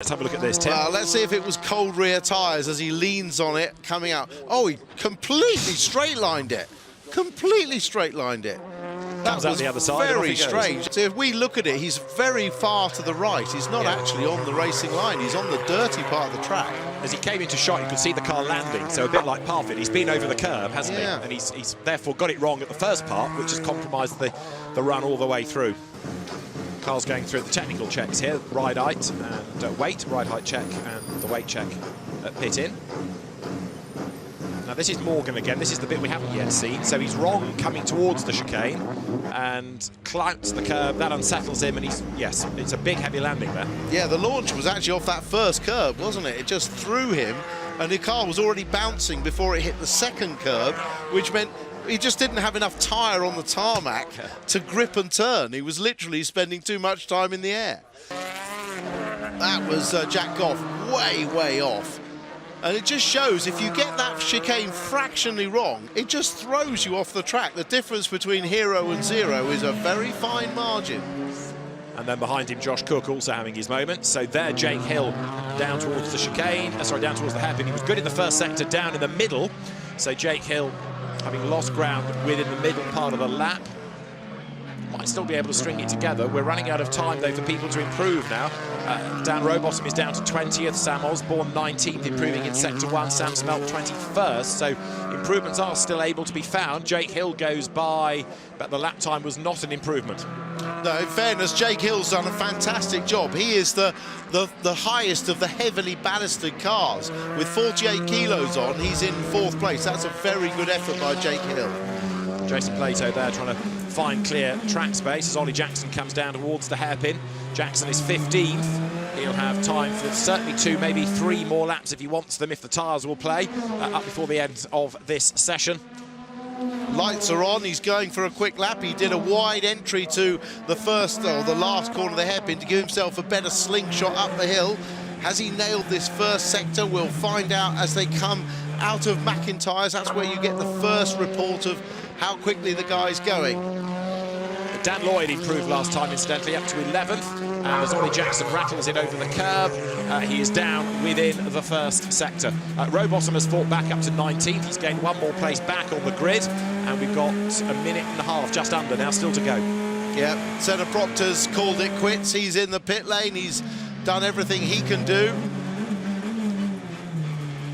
Let's have a look at this, Tim. Well, let's see if it was cold rear tyres as he leans on it, coming out. Oh, he completely straight-lined it. Completely straight-lined it. Comes out the other side. Very strange. So if we look at it, he's very far to the right. He's not actually on the racing line. He's on the dirty part of the track. As he came into shot, you could see the car landing, so a bit like Parfit. He's been over the curb, hasn't he? And he's therefore got it wrong at the first part, which has compromised the run all the way through. Carl's going through the technical checks here, ride height and weight, ride height check and the weight check at pit in. Now this is Morgan again, this is the bit we haven't yet seen, so he's wrong coming towards the chicane and clouts the curb, that unsettles him, and yes, it's a big heavy landing there. Yeah, the launch was actually off that first curb, wasn't it? It just threw him, and the car was already bouncing before it hit the second curb, which meant he just didn't have enough tyre on the tarmac to grip and turn. He was literally spending too much time in the air. That was Jack Goff way off. And it just shows if you get that chicane fractionally wrong, it just throws you off the track. The difference between hero and zero is a very fine margin. And then behind him, Josh Cook also having his moment. So there, Jake Hill down towards the chicane, down towards the hairpin. He was good in the first sector, down in the middle. So Jake Hill, having lost ground within the middle part of the lap, might still be able to string it together. We're running out of time, though, for people to improve now. Dan Rowbottom is down to 20th, Sam Osborne 19th, improving in Sector 1, Sam Smelt 21st, so improvements are still able to be found. Jake Hill goes by, but the lap time was not an improvement. No, in fairness, Jake Hill's done a fantastic job. He is the highest of the heavily ballasted cars. With 48 kilos on, he's in 4th place. That's a very good effort by Jake Hill. Jason Plato there trying to find clear track space as Ollie Jackson comes down towards the hairpin. Jackson is 15th. He'll have time for certainly 2, maybe 3 more laps if he wants them, if the tyres will play, up before the end of this session. Lights are on, he's going for a quick lap. He did a wide entry to the first or the last corner of the hairpin to give himself a better slingshot up the hill. Has he nailed this first sector? We'll find out as they come out of McIntyre's. That's where you get the first report of how quickly the guy's going. Dan Lloyd improved last time, incidentally, up to 11th. And as Ollie Jackson rattles it over the curb, he is down within the first sector. Rowbottom has fought back up to 19th. He's gained 1 more place back on the grid. And we've got a minute and a half, just under now, still to go. Yeah, Senna Proctor's called it quits. He's in the pit lane. He's done everything he can do.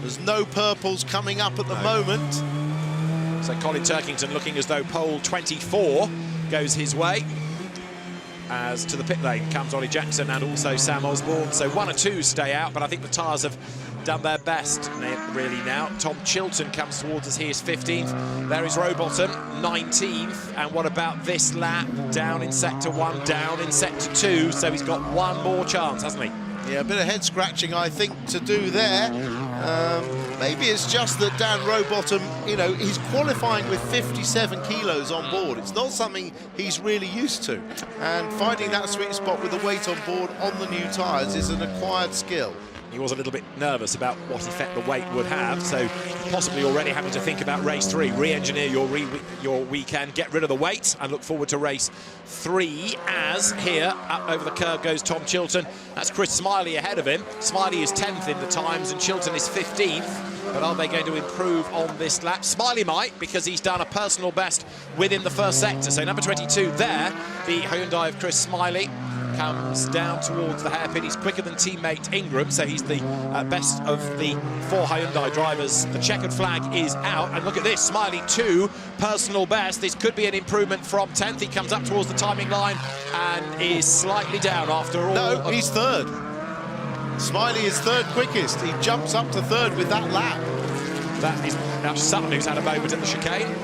There's no purples coming up at the moment. So Colin Turkington looking as though pole 24 goes his way. As to the pit lane comes Ollie Jackson and also Sam Osborne. So 1 or 2 stay out, but I think the tyres have done their best really now. Tom Chilton comes towards us, he is 15th. There is Rowbottom, 19th. And what about this lap? Down in Sector 1, down in Sector 2. So he's got 1 more chance, hasn't he? Yeah, a bit of head scratching, I think, to do there. Maybe it's just that Dan Rowbottom, you know, he's qualifying with 57 kilos on board. It's not something he's really used to. And finding that sweet spot with the weight on board on the new tyres is an acquired skill. He was a little bit nervous about what effect the weight would have, so possibly already having to think about race 3, re-engineer your weekend, get rid of the weight, and look forward to race 3. As here, up over the curb goes Tom Chilton. That's Chris Smiley ahead of him. Smiley is 10th in the times, and Chilton is 15th. But are they going to improve on this lap? Smiley might, because he's done a personal best within the first sector. So number 22 there, the Hyundai of Chris Smiley, comes down towards the hairpin. He's quicker than teammate Ingram, so he's the best of the 4 Hyundai drivers. The checkered flag is out, and look at this, Smiley 2, personal best. This could be an improvement from 10th. He comes up towards the timing line and is slightly down after all. No, he's 3rd. Smiley is 3rd quickest. He jumps up to 3rd with that lap. That is now Sutton, who's had a moment at the chicane.